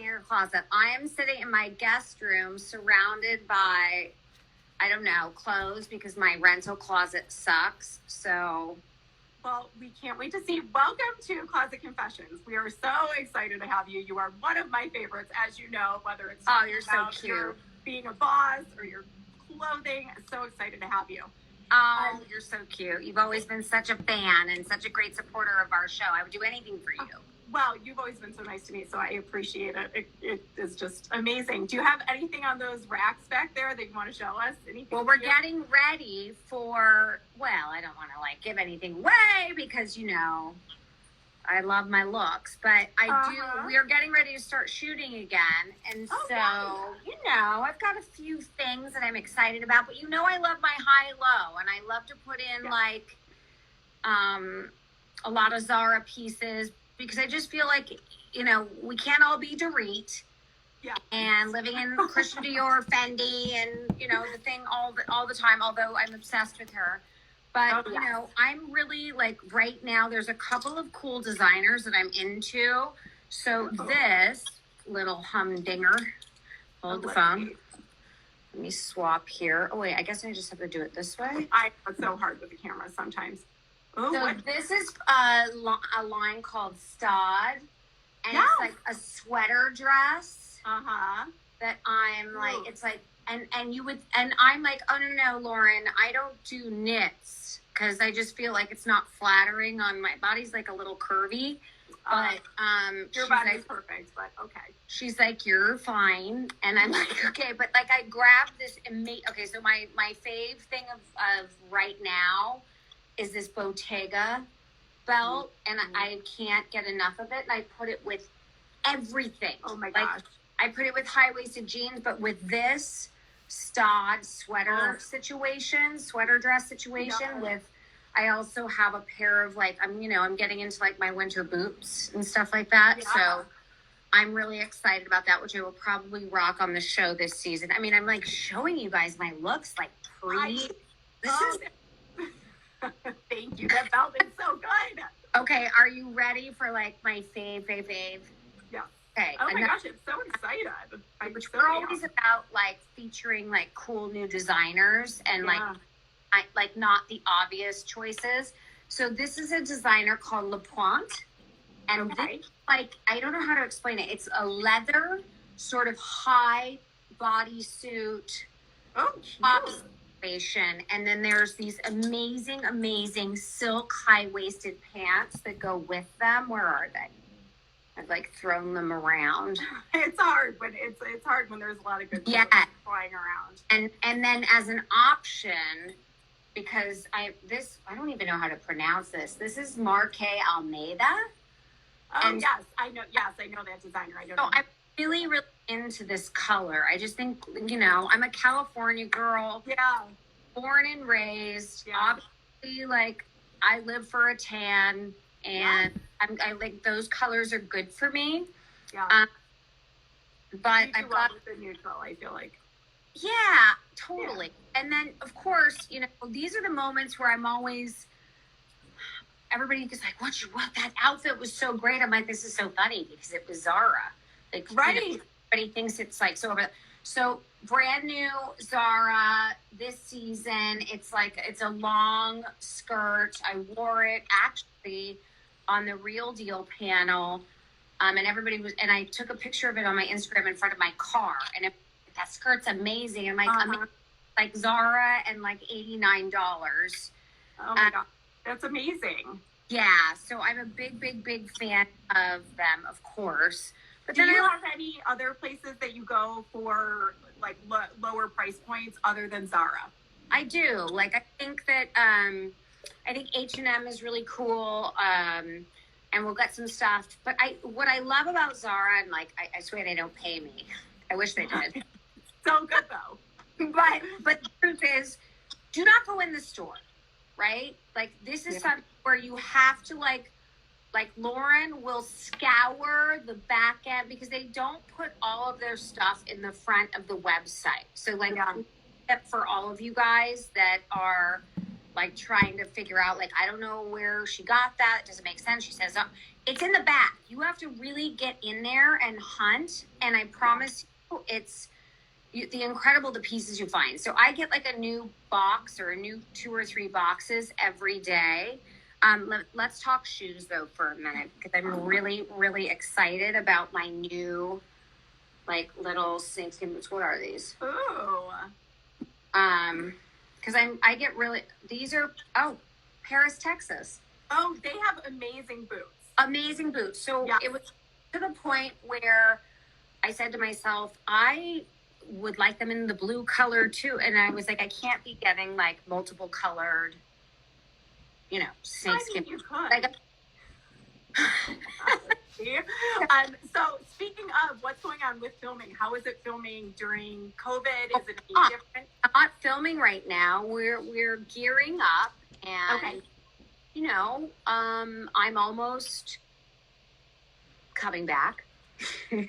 your closet. I am sitting in my guest room surrounded by, I don't know, clothes because my rental closet sucks. So, well, we can't wait to see. Welcome to Closet Confessions. We are so excited to have you. You are one of my favorites, as you know, whether it's you're so cute. Your being a boss or your clothing. So excited to have you. You're so cute. You've always been such a fan and such a great supporter of our show. I would do anything for you. Well, you've always been so nice to me, so I appreciate it. It is just amazing. Do you have anything on those racks back there that you want to show us? Anything? Well, we're getting ready for, I don't want to like give anything away because, you know, I love my looks, but we are getting ready to start shooting again. And you know, I've got a few things that I'm excited about, but you know, I love my high-low and I love to put in like a lot of Zara pieces because I just feel like, you know, we can't all be Dorit and living in Christian Dior, Fendi, and, you know, the thing all the time, although I'm obsessed with her. But, you know, I'm really, like, right now, there's a couple of cool designers that I'm into. So this little humdinger, hold the phone. Let me swap here. Oh, wait, I guess I just have to do it this way. It's so hard with the camera sometimes. Oh, so this is a line called Stod. And it's like a sweater dress. That I'm like, it's like, and I'm like, oh, no, Lauren, I don't do knits because I just feel like it's not flattering on my body's like a little curvy. But your body's perfect, but okay. She's like, you're fine. And I'm like, okay, but like I grabbed this okay, so my fave thing of right now is this Bottega belt, and I can't get enough of it, and I put it with everything. Oh my gosh. I put it with high-waisted jeans, but with this Stod sweater dress situation with, I also have a pair of like, I'm getting into like my winter boots and stuff like that. Yeah. So I'm really excited about that, which I will probably rock on the show this season. I mean, I'm like showing you guys my looks like Thank you. That belt is so good. Okay. Are you ready for like my fave? Yeah. Okay. Oh my gosh, I'm so excited. We're always about like featuring like cool new designers and like not the obvious choices. So this is a designer called Lapointe, and this, like, I don't know how to explain it. It's a leather sort of high bodysuit. Oh, cute. And then there's these amazing silk high-waisted pants that go with them. Where are they? I've like thrown them around. It's hard when it's hard when there's a lot of good stuff flying around. And then as an option, because I don't even know how to pronounce this. This is Marques Almeida. Oh, yes, I know that designer. I don't know. I'm really into this color. I just think, you know, I'm a California girl. Yeah. Born and raised. Yeah. Obviously, like, I live for a tan, and I like those colors are good for me. Yeah. But I've got the neutral, I feel like. Yeah, totally. Yeah. And then, of course, you know, these are the moments where I'm always, everybody is like, what, that outfit was so great. I'm like, this is so funny because it was Zara. Like, right. You know, everybody thinks it's like so over. So brand new Zara this season. It's like, it's a long skirt. I wore it actually on the Real Deal panel. And everybody was, and I took a picture of it on my Instagram in front of my car. And that skirt's amazing. I'm like, like Zara and like $89. Oh my God. That's amazing. Yeah. So I'm a big fan of them, of course. But do you have any other places that you go for like lower price points other than Zara? I do. Like, I think that, I think H&M is really cool. And we'll get some stuff. But what I love about Zara, and like, I swear they don't pay me. I wish they did. So good though. But the truth is, do not go in the store, right? Like, this is something where you have to like Lauren will scour the back end because they don't put all of their stuff in the front of the website. So like, for all of you guys that are like trying to figure out, like, I don't know where she got that. It doesn't make sense. She says, it's in the back. You have to really get in there and hunt. And I promise you, it's the incredible, the pieces you find. So I get like a new box or a new 2 or 3 boxes every day. Let's talk shoes though for a minute, because I'm really, really excited about my new like little snakeskin boots. What are these? Ooh. Because I get really, these are, Paris, Texas. Oh, they have amazing boots. Amazing boots. So it was to the point where I said to myself, I would like them in the blue color too. And I was like, I can't be getting like multiple colored, snakeskin. You could. Like, so speaking of what's going on with filming, how is it filming during COVID? Is it any different? Not filming right now. We're gearing up, and I'm almost coming back. No,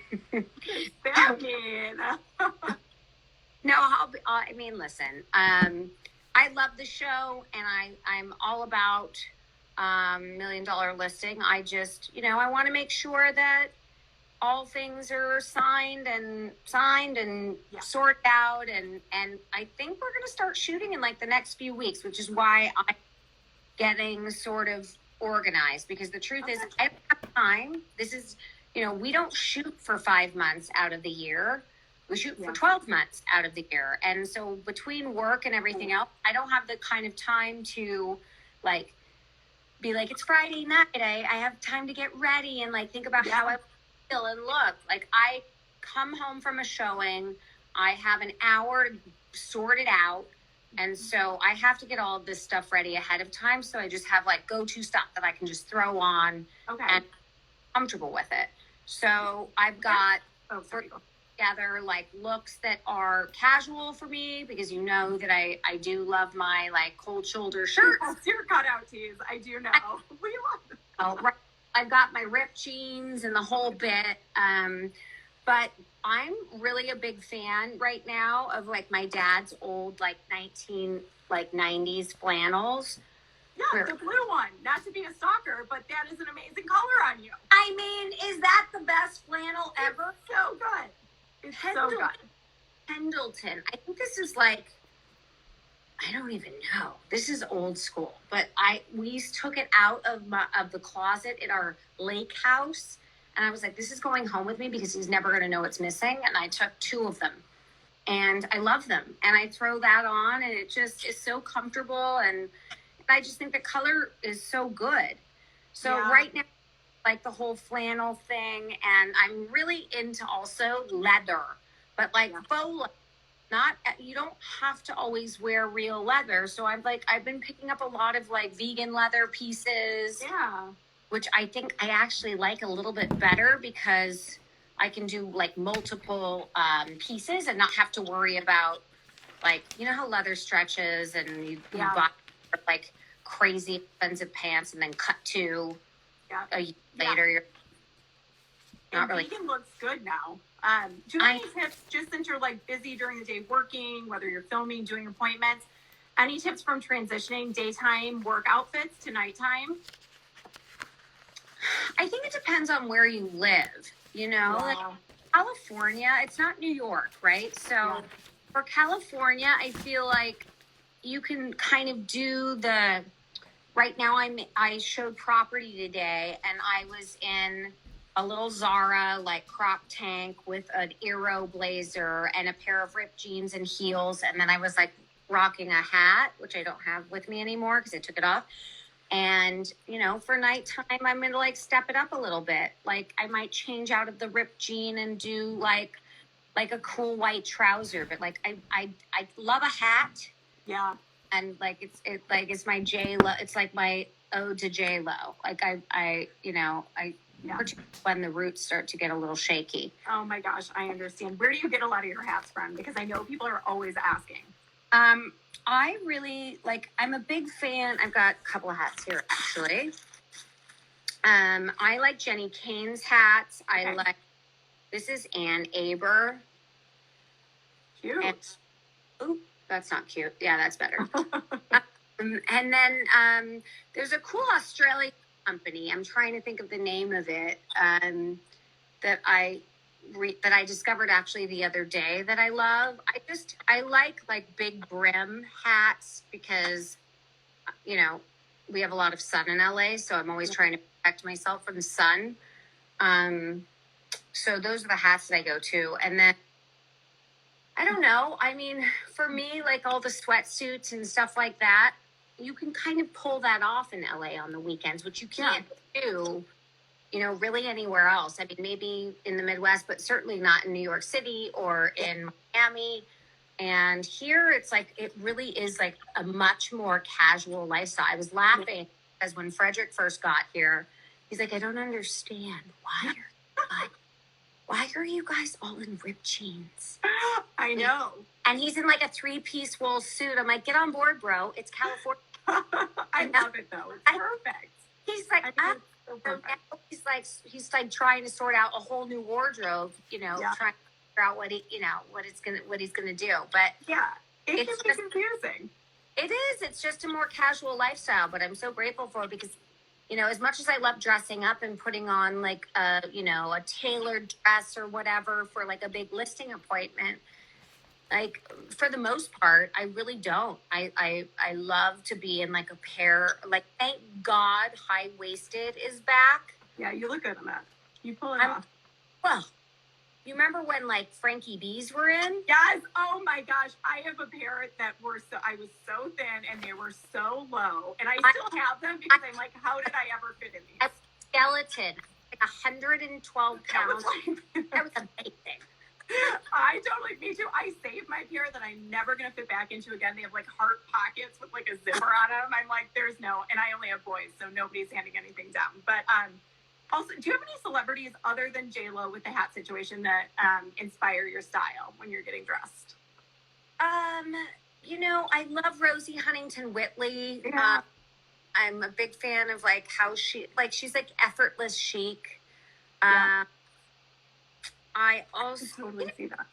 I mean, listen. I love the show, and I'm all about $1 million listing. I just, I want to make sure that all things are signed and sorted out, and I think we're going to start shooting in like the next few weeks, which is why I'm getting sort of organized, because the truth is I don't have time. This is, we don't shoot for 5 months out of the year. We shoot for 12 months out of the year. And so between work and everything else, I don't have the kind of time to like be like, it's Friday night. I have time to get ready and like think about how I feel and look. Like, I come home from a showing, I have an hour to sort it out. And so I have to get all of this stuff ready ahead of time. So I just have like go-to stuff that I can just throw on and I'm comfortable with it. So I've got together like looks that are casual for me, because that I do love my like cold shoulder shirts. Your cutout tees. I do know. We love them. Oh, right. I've got my ripped jeans and the whole bit. But I'm really a big fan right now of like my dad's old like 90s flannels. Yeah, the blue one. Not to be a stalker, but that is an amazing color on you. I mean, is that the best flannel ever? It's so good. It's so good. Pendleton. I think this is like, I don't even know. This is old school, but we took it out of the closet in our lake house, and I was like, this is going home with me because he's never going to know it's missing. And I took 2 of them, and I love them, and I throw that on, and it just is so comfortable, and I just think the color is so good. So right now, like the whole flannel thing, and I'm really into also leather, but like faux leather. You don't have to always wear real leather. So I've been picking up a lot of like vegan leather pieces. Yeah. Which I think I actually like a little bit better, because I can do like multiple pieces and not have to worry about like, how leather stretches and you buy like crazy expensive pants and then cut to a year later. You're not really. Vegan looks good now. Do you have any tips, just since you're like busy during the day working, whether you're filming, doing appointments, any tips from transitioning daytime work outfits to nighttime? I think it depends on where you live, like California, it's not New York, right? So for California, I feel like you can kind of do right now I showed property today, and I was in a little Zara like crop tank with an Aero blazer and a pair of ripped jeans and heels. And then I was like rocking a hat, which I don't have with me anymore because I took it off. And, for nighttime, I'm going to like step it up a little bit. Like I might change out of the ripped jean and do like a cool white trouser. But like, I love a hat. Yeah. And like, it's my J-Lo. It's like my ode to J-Lo. Like when the roots start to get a little shaky. Oh my gosh, I understand. Where do you get a lot of your hats from? Because I know people are always asking. I really I'm a big fan. I've got a couple of hats here actually. I like Jenny Kane's hats. I like, this is Ann Aber. Cute. That's not cute. Yeah, that's better. And then there's a cool Australian company. I'm trying to think of the name of it that I discovered actually the other day that I love. I like big brim hats because we have a lot of sun in LA, so I'm always trying to protect myself from the sun. So those are the hats that I go to, and then I don't know. I mean, for me, like all the sweatsuits and stuff like that, you can kind of pull that off in LA on the weekends, which you can't do, really anywhere else. I mean, maybe in the Midwest, but certainly not in New York City or in Miami. And here it's like, it really is like a much more casual lifestyle. I was laughing because when Frederick first got here, he's like, I don't understand. Why are you guys all in ripped jeans? I know. And he's in like a 3-piece wool suit. I'm like, get on board, bro. It's California. I love it though. It's perfect. He's like, he's like trying to sort out a whole new wardrobe, trying to figure out what he's gonna do. But it can be confusing. It is. It's just a more casual lifestyle, but I'm so grateful for it because, as much as I love dressing up and putting on like a tailored dress or whatever for like a big listing appointment, like for the most part, I really don't. I love to be in like a pair, like thank God high-waisted is back. Yeah, you look good on that. You pull it off. Well, you remember when like Frankie B's were in? Yes. Oh my gosh. I have a pair that I was so thin and they were so low. And I still have them because I'm like, how did I ever fit in these? A skeleton, like 112 pounds. That was amazing. Me too. I saved my pair that I'm never going to fit back into again. They have like heart pockets with like a zipper on them. I'm like, and I only have boys, so nobody's handing anything down. But, also, do you have any celebrities other than J-Lo with the hat situation that inspire your style when you're getting dressed? I love Rosie Huntington-Whiteley. Yeah. I'm a big fan of like how she's like effortless chic. I also totally see that.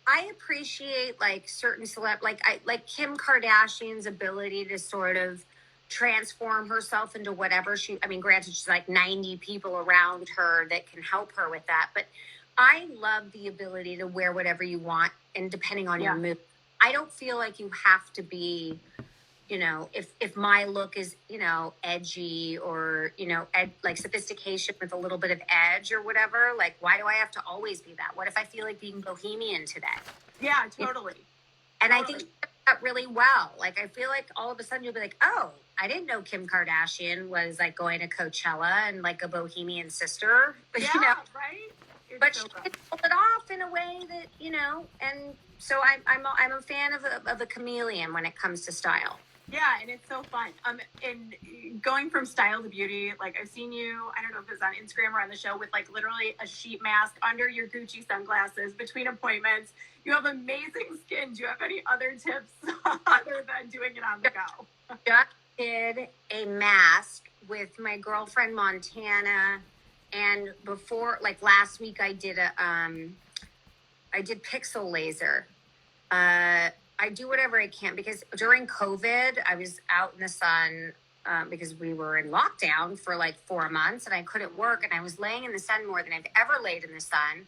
I appreciate like certain like Kim Kardashian's ability to sort of transform herself into whatever granted she's like 90 people around her that can help her with that, but I love the ability to wear whatever you want and depending on your mood. I don't feel like you have to be, if my look is, edgy or, like sophistication with a little bit of edge or whatever, like why do I have to always be that? What if I feel like being bohemian today? Yeah, totally. And I think she did that really well. Like, I feel like all of a sudden you'll be like, oh, I didn't know Kim Kardashian was like going to Coachella and like a bohemian sister. Yeah, right? But she can pull it off in a way that, and so I'm a fan of a chameleon when it comes to style. Yeah, and it's so fun. And going from style to beauty, like I've seen you, I don't know if it's on Instagram or on the show, with like literally a sheet mask under your Gucci sunglasses between appointments. You have amazing skin. Do you have any other tips other than doing it on the go? Just did a mask with my girlfriend Montana, and before, like last week, I did pixel laser. I do whatever I can because during COVID, I was out in the sun because we were in lockdown for like 4 months and I couldn't work, and I was laying in the sun more than I've ever laid in the sun.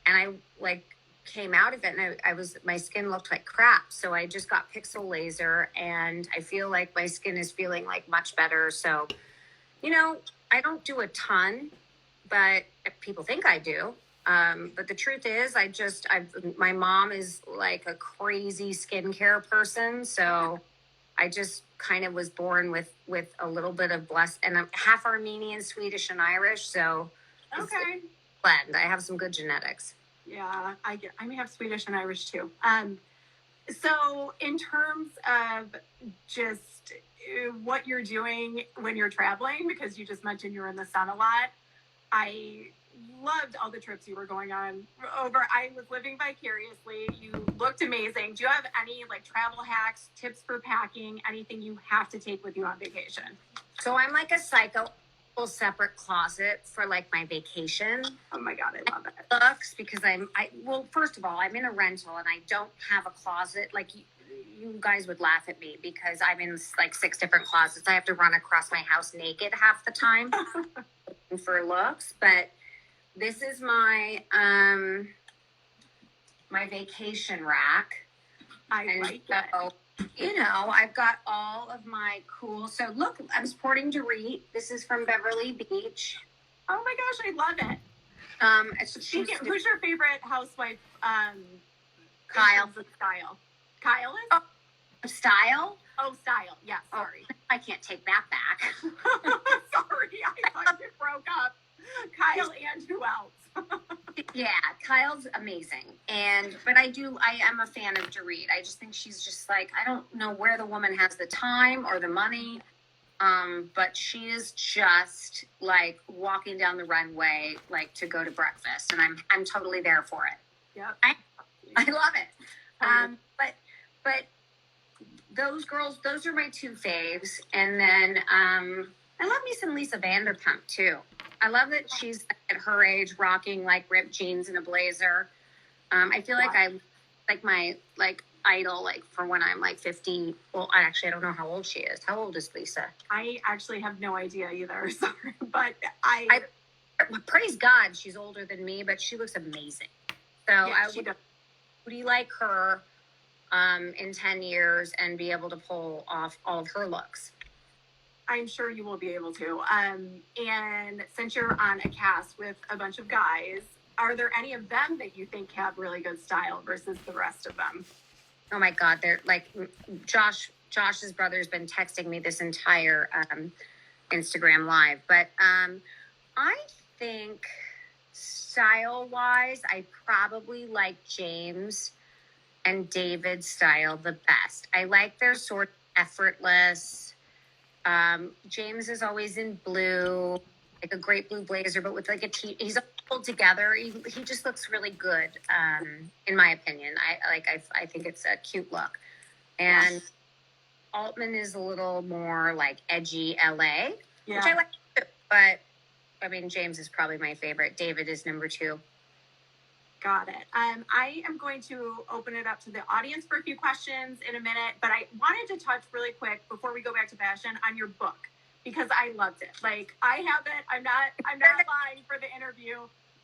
And I like came out of it and my skin looked like crap. So I just got pixel laser and I feel like my skin is feeling like much better. So, I don't do a ton, but people think I do. But the truth is, my mom is like a crazy skincare person. So I just kind of was born with a little bit of and I'm half Armenian, Swedish, and Irish. So okay, blend. I have some good genetics. Yeah, I may have Swedish and Irish too. So in terms of just what you're doing when you're traveling, because you just mentioned you're in the sun a lot, I loved all the trips you were going on over. I was living vicariously. You looked amazing. Do you have any like travel hacks, tips for packing, anything you have to take with you on vacation? So I'm like a psycho, whole separate closet for like my vacation. Oh my God, I love it. Books, because well, first of all, I'm in a rental and I don't have a closet. Like you guys would laugh at me because I'm in like 6 different closets. I have to run across my house naked half the time for looks. But this is my my vacation rack. I like it. You know, I've got all of my cool. So look, I'm sporting Dorit. This is from Beverly Beach. Oh my gosh, I love it. Who's your favorite housewife? Kyle. Style. Kyle is? Oh, style? Oh, style. Yeah, sorry. Oh, I can't take that back. Sorry, I thought you broke up. Kyle and who else? Yeah, Kyle's amazing. But I am a fan of Dorit. I just think she's just like, I don't know where the woman has the time or the money. But she is just like walking down the runway, like to go to breakfast. And I'm totally there for it. Yep. I love it. But those girls, those are my 2 faves. And then, I love me some Lisa Vanderpump too. I love that she's at her age rocking like ripped jeans and a blazer. I feel like I like my idol, like for when I'm like 50. Well, I don't know how old she is. How old is Lisa? I actually have no idea either. Sorry, but praise God, she's older than me, but she looks amazing. So yeah, would you like her in 10 years and be able to pull off all of her looks? I'm sure you will be able to. And since you're on a cast with a bunch of guys, are there any of them that you think have really good style versus the rest of them? Oh my God, they're like Josh's brother's been texting me this entire Instagram live. But I think style-wise, I probably like James and David's style the best. I like their sort of effortless. James is always in blue, like a great blue blazer, but with like he's all pulled together. He just looks really good, in my opinion. I think it's a cute look. And Altman is a little more like edgy LA, which I like too. But I mean, James is probably my favorite. David is number 2. Got it. I am going to open it up to the audience for a few questions in a minute, but I wanted to touch really quick before we go back to fashion on your book because I loved it. Like I have it. I'm not lying for the interview.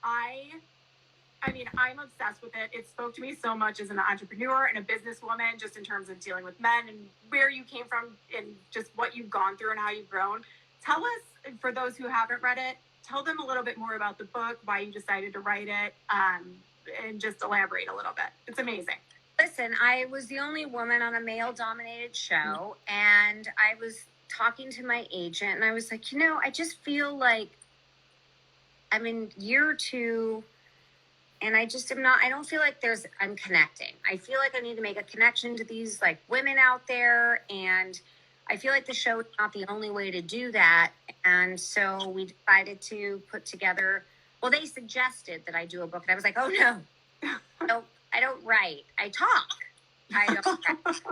I mean, I'm obsessed with it. It spoke to me so much as an entrepreneur and a businesswoman, just in terms of dealing with men and where you came from and just what you've gone through and how you've grown. Tell us, for those who haven't read it, tell them a little bit more about the book, why you decided to write it, and just elaborate a little bit. It's amazing. Listen, I was the only woman on a male-dominated show, and I was talking to my agent, and I was like, I just feel like I'm in year 2, and I don't feel like I'm connecting. I feel like I need to make a connection to these like women out there, and I feel like the show is not the only way to do that. And so we decided to put together, well, they suggested that I do a book. And I was like, oh, no, I don't write. I talk. I don't write.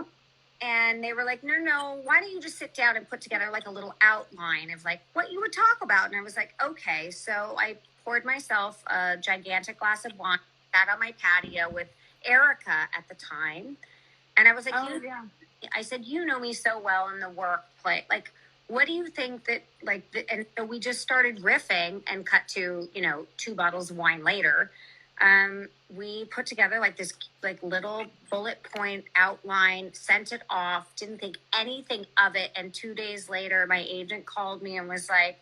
And they were like, no, why don't you just sit down and put together like a little outline of like what you would talk about? And I was like, okay. So I poured myself a gigantic glass of wine, sat on my patio with Erica at the time. And I was like, I said, you know me so well in the workplace. Like, what do you think that, like, and so we just started riffing and cut to, 2 bottles of wine later. We put together like this, like little bullet point outline, sent it off, didn't think anything of it. And 2 days later, my agent called me and was like,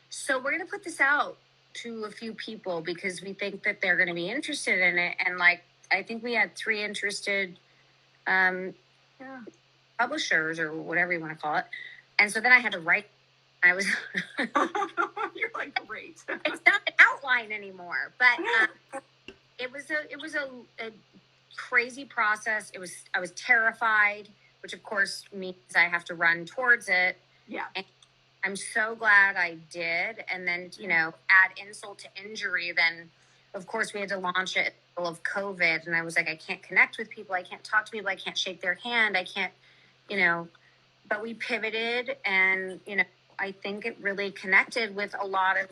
so we're going to put this out to a few people because we think that they're going to be interested in it. And like, I think we had 3 interested, publishers or whatever you want to call it. And so then I had to write. I was you're like, great. It's not an outline anymore, but it was a crazy process. I was terrified, which of course means I have to run towards it. Yeah. And I'm so glad I did. And then, add insult to injury, then of course we had to launch it in the middle of COVID. And I was like, I can't connect with people. I can't talk to people. I can't shake their hand. I can't, but we pivoted and, I think it really connected with a lot of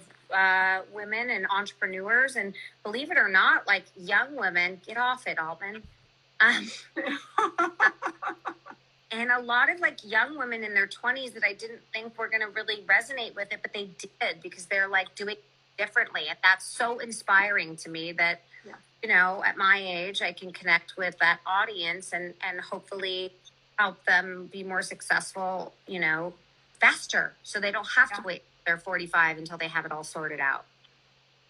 women and entrepreneurs. And believe it or not, like young women, get off it, Altman. and a lot of like young women in their 20s that I didn't think were going to really resonate with it, but they did, because they're like doing it differently. And that's so inspiring to me that, you know, at my age, I can connect with that audience and hopefully help them be more successful, you know, faster. So they don't have to wait till they're 45 until they have it all sorted out.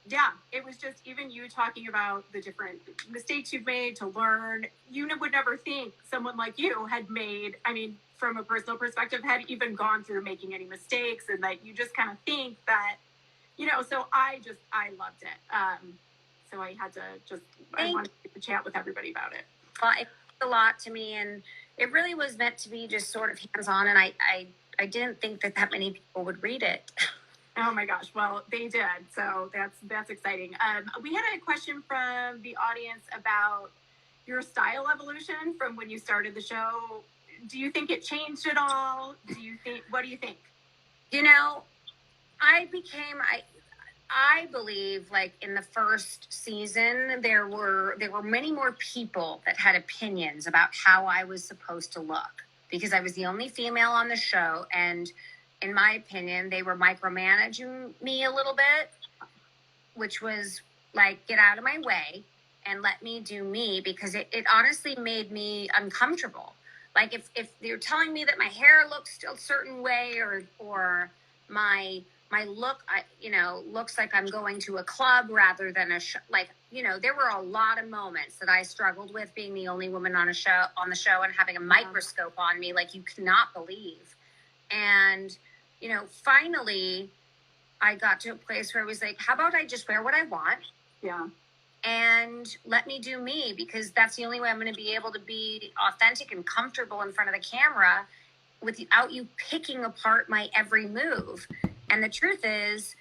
Yeah, it was just even you talking about the different mistakes you've made to learn. You would never think someone like you had made, I mean, from a personal perspective, had even gone through making any mistakes, and that you just kind of think that, you know, so I loved it. So I had to I wanted to chat with everybody about it. Well, it meant a lot to me, and it really was meant to be just sort of hands-on, and I didn't think that many people would read it. Oh my gosh. Well, they did. So that's exciting. We had a question from the audience about your style evolution from when you started the show. Do you think it changed at all? What do you think? You know, I believe, like, in the first season, there were many more people that had opinions about how I was supposed to look, because I was the only female on the show, and in my opinion, they were micromanaging me a little bit, which was like, get out of my way and let me do me, because it honestly made me uncomfortable. Like, if you're telling me that my hair looks a certain way, or my look, looks like I'm going to a club rather than a show. Like, you know, there were a lot of moments that I struggled with, being the only woman on the show and having a microscope on me, like you cannot believe. And, you know, finally I got to a place where I was like, how about I just wear what I want? Yeah. And let me do me, because that's the only way I'm going to be able to be authentic and comfortable in front of the camera without you picking apart my every move. And the truth is,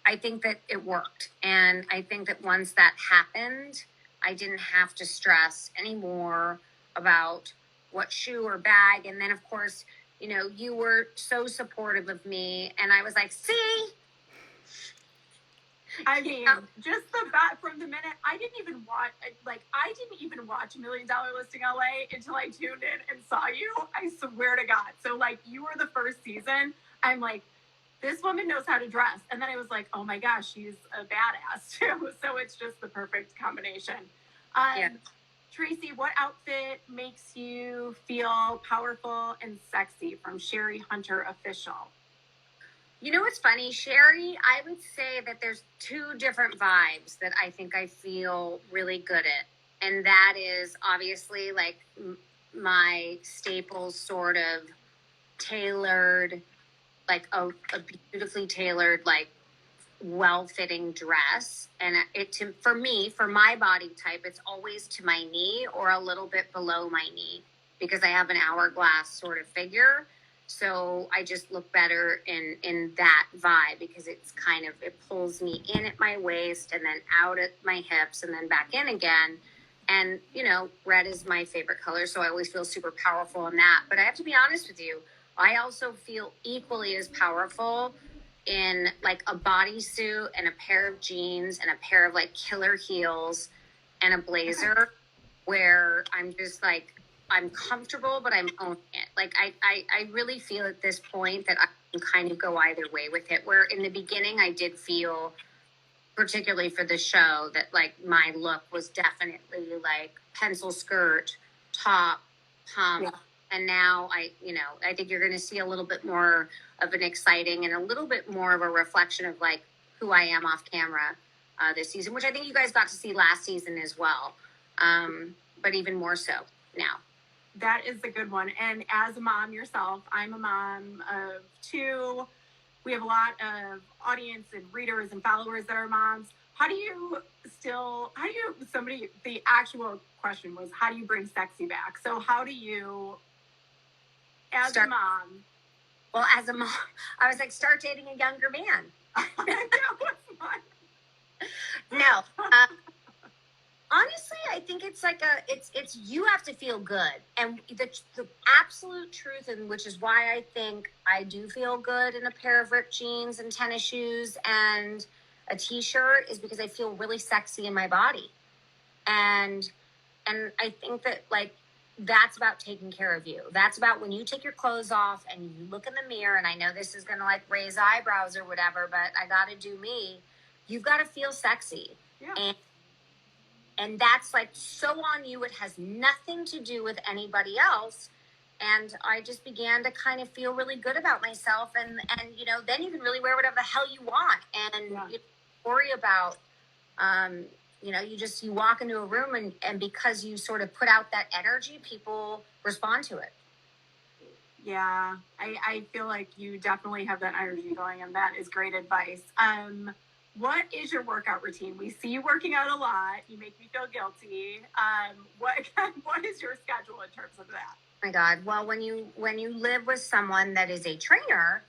I think that it worked. And I think that once that happened, I didn't have to stress anymore about what shoe or bag. And then, of course, you know, you were so supportive of me, and I was like, see? I mean, just from the minute I didn't even watch $1 Million Listing LA until I tuned in and saw you. I swear to God. So, like, you were the first season. I'm like, this woman knows how to dress. And then I was like, oh my gosh, she's a badass too. So it's just the perfect combination. Tracy, what outfit makes you feel powerful and sexy? From Sherry Hunter Official. You know what's funny, Sherry? I would say that there's two different vibes that I think I feel really good at. And that is obviously like my staples, sort of tailored, like a beautifully tailored, like well-fitting dress. And for me, for my body type, it's always to my knee or a little bit below my knee, because I have an hourglass sort of figure. So I just look better in that vibe, because it's kind of, it pulls me in at my waist and then out at my hips and then back in again. And, you know, red is my favorite color, so I always feel super powerful in that. But I have to be honest with you, I also feel equally as powerful in like a bodysuit and a pair of jeans and a pair of like killer heels and a blazer, where I'm just like, I'm comfortable, but I'm owning it. Like, I really feel at this point that I can kind of go either way with it. Where in the beginning, I did feel, particularly for the show, that like my look was definitely like pencil skirt, top, pump. Yeah. And now I think you're going to see a little bit more of an exciting and a little bit more of a reflection of like who I am off camera this season, which I think you guys got to see last season as well. But even more so now. That is a good one. And as a mom yourself, I'm a mom of two. We have a lot of audience and readers and followers that are moms. The actual question was, how do you bring sexy back? So how do you, as a mom? Well, as a mom, I was like, start dating a younger man. No. Honestly, I think it's like it's you have to feel good. And the absolute truth, and which is why I think I do feel good in a pair of ripped jeans and tennis shoes and a t-shirt, is because I feel really sexy in my body. And I think that like that's about taking care of you. That's about when you take your clothes off and you look in the mirror, and I know this is going to like raise eyebrows or whatever, but I got to do me. You've got to feel sexy. Yeah. And that's like so on you. It has nothing to do with anybody else. And I just began to kind of feel really good about myself. And you know, then you can really wear whatever the hell you want. And you don't worry about, you know, you walk into a room and because you sort of put out that energy, people respond to it. Yeah, I feel like you definitely have that energy going, and that is great advice. What is your workout routine? We see you working out a lot. You make me feel guilty. What is your schedule in terms of that? Oh my God. Well, when you live with someone that is a trainer,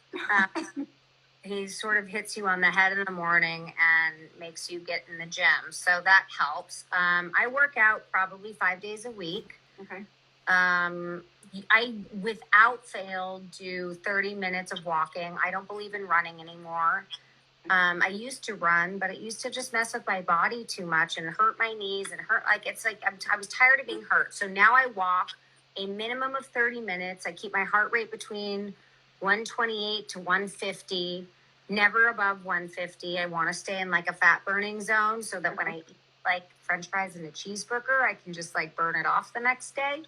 he sort of hits you on the head in the morning and makes you get in the gym. So that helps. I work out probably 5 days a week. Okay. I, without fail, do 30 minutes of walking. I don't believe in running anymore. I used to run, but it used to just mess with my body too much and hurt my knees and hurt. Like, it's like, I was tired of being hurt. So now I walk a minimum of 30 minutes. I keep my heart rate between 128 to 150, never above 150. I want to stay in like a fat burning zone so that when I eat like French fries and a cheeseburger, I can just like burn it off the next day.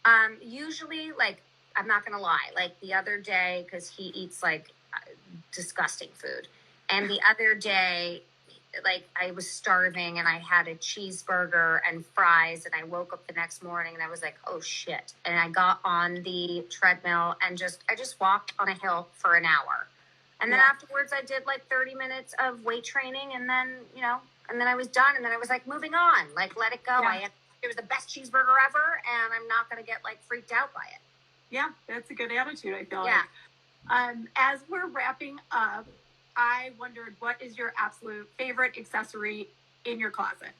And usually, like, I'm not going to lie, like the other day, because he eats like disgusting food. And the other day, like, I was starving and I had a cheeseburger and fries, and I woke up the next morning and I was like, oh shit. And I got on the treadmill and I just walked on a hill for an hour. And then afterwards I did like 30 minutes of weight training, and then, you know, and then I was done, and then I was like, moving on, like, let it go. Yeah. It was the best cheeseburger ever, and I'm not going to get like freaked out by it. Yeah, that's a good attitude, I feel Yeah. like. As we're wrapping up, I wondered, what is your absolute favorite accessory in your closet?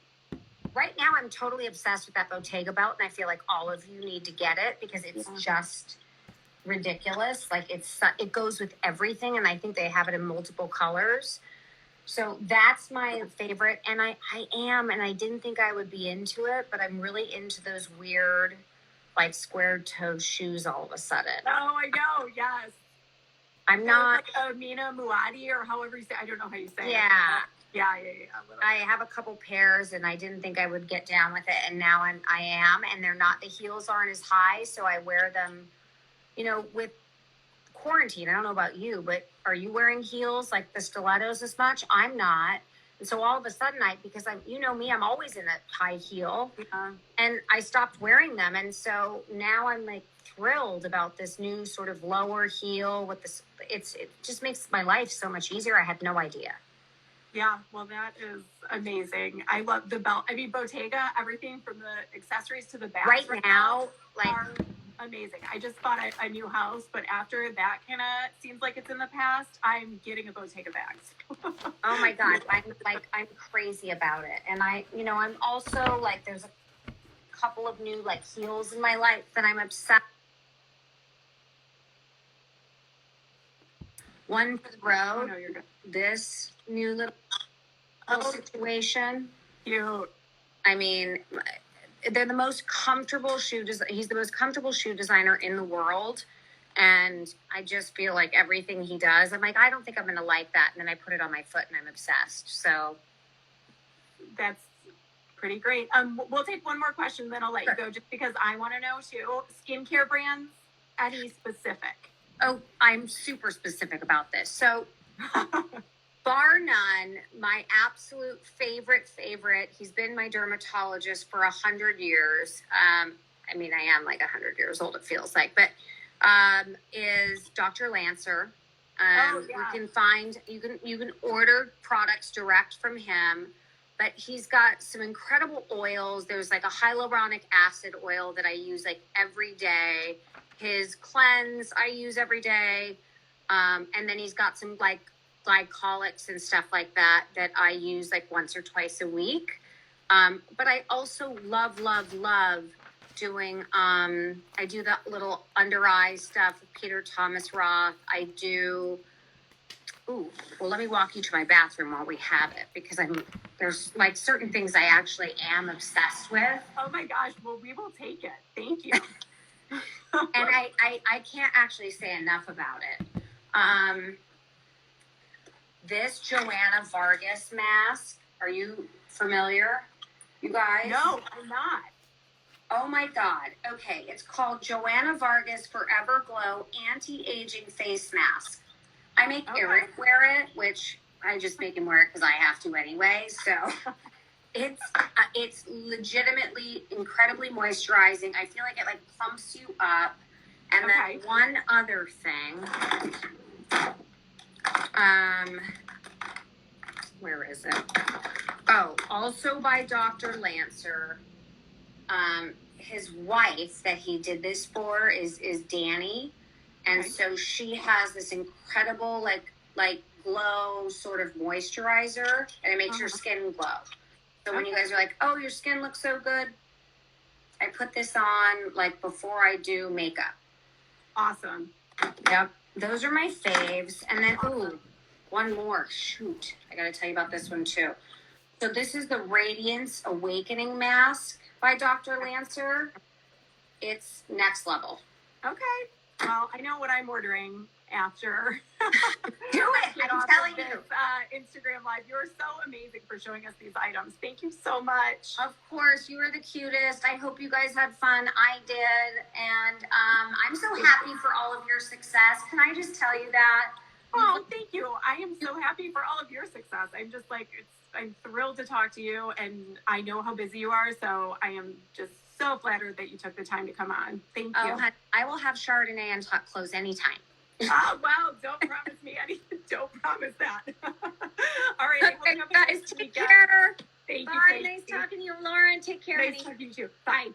Right now, I'm totally obsessed with that Bottega belt, and I feel like all of you need to get it because it's just ridiculous. Like, it goes with everything, and I think they have it in multiple colors. So that's my favorite, and I didn't think I would be into it, but I'm really into those weird, like, square-toed shoes all of a sudden. Oh, I know, yes. I'm not... Like Amina Muaddi, or however you say, I don't know how you say it. Yeah. Yeah. I have a couple pairs, and I didn't think I would get down with it, and now I am, and the heels aren't as high, so I wear them, you know, with quarantine. I don't know about you, but are you wearing heels, like the stilettos, as much? I'm not. And so all of a sudden, because you know me, I'm always in a high heel, and I stopped wearing them. And so now I'm like thrilled about this new sort of lower heel with this. It just makes my life so much easier. I had no idea. Yeah, well, that is amazing. I love the belt. I mean, Bottega, everything from the accessories to the bags right now, like, are amazing. I just bought a new house, but after that kind of seems like it's in the past, I'm getting a Bottega bag. Oh my God, I'm crazy about it. And I'm also like, there's a couple of new like heels in my life that I'm obsessed. One for the road. Oh, no, you're good. This new little situation. Cute. I mean, they're the most comfortable he's the most comfortable shoe designer in the world. And I just feel like everything he does, I'm like, I don't think I'm going to like that. And then I put it on my foot and I'm obsessed. So that's pretty great. We'll take one more question, then I'll let you go, just because I want to know too. Skincare brands, any specific? Oh, I'm super specific about this. So bar none, my absolute favorite, he's been my dermatologist for 100 years. I mean, I am like 100 years old, it feels like, but is Dr. Lancer. You can order products direct from him, but he's got some incredible oils. There's like a hyaluronic acid oil that I use like every day. His cleanse I use every day. And then he's got some like glycolics and stuff like that I use like once or twice a week. But I also love doing, I do that little under eye stuff with Thomas Roth. I do Ooh, well, let me walk you to my bathroom while we have it, because there's like certain things I actually am obsessed with. Oh my gosh, well, we will take it. Thank you. And I can't actually say enough about it. This Joanna Vargas mask, are you familiar, you guys? No, I'm not. Oh my God. Okay, it's called Joanna Vargas Forever Glow Anti-Aging Face Mask. I make Eric wear it, which I just make him wear it because I have to anyway. So it's legitimately incredibly moisturizing. I feel like it like plumps you up. And then one other thing. Where is it? Oh, also by Dr. Lancer. His wife that he did this for is Danny. And so she has this incredible, like glow sort of moisturizer, and it makes your skin glow. So when you guys are like, oh, your skin looks so good, I put this on, like, before I do makeup. Awesome. Yep. Those are my faves. And then, ooh, one more. Shoot. I got to tell you about this one, too. So this is the Radiance Awakening Mask by Dr. Lancer. It's next level. Okay. Well, I know what I'm ordering after. Do it! I'm telling you. Instagram Live. You're so amazing for showing us these items. Thank you so much. Of course, you were the cutest. I hope you guys had fun. I did. And I'm so happy for all of your success. Can I just tell you that? Oh, thank you. I am so happy for all of your success. I'm just like, I'm thrilled to talk to you, and I know how busy you are, so I am just so flattered that you took the time to come on. Thank you. Oh, I will have Chardonnay and hot clothes anytime. Oh, well, don't promise me anything. Don't promise that. All right. Okay, guys, take care. Thank you. Bye. Nice talking to you, Lauren. Take care. Nice talking to you too. Bye.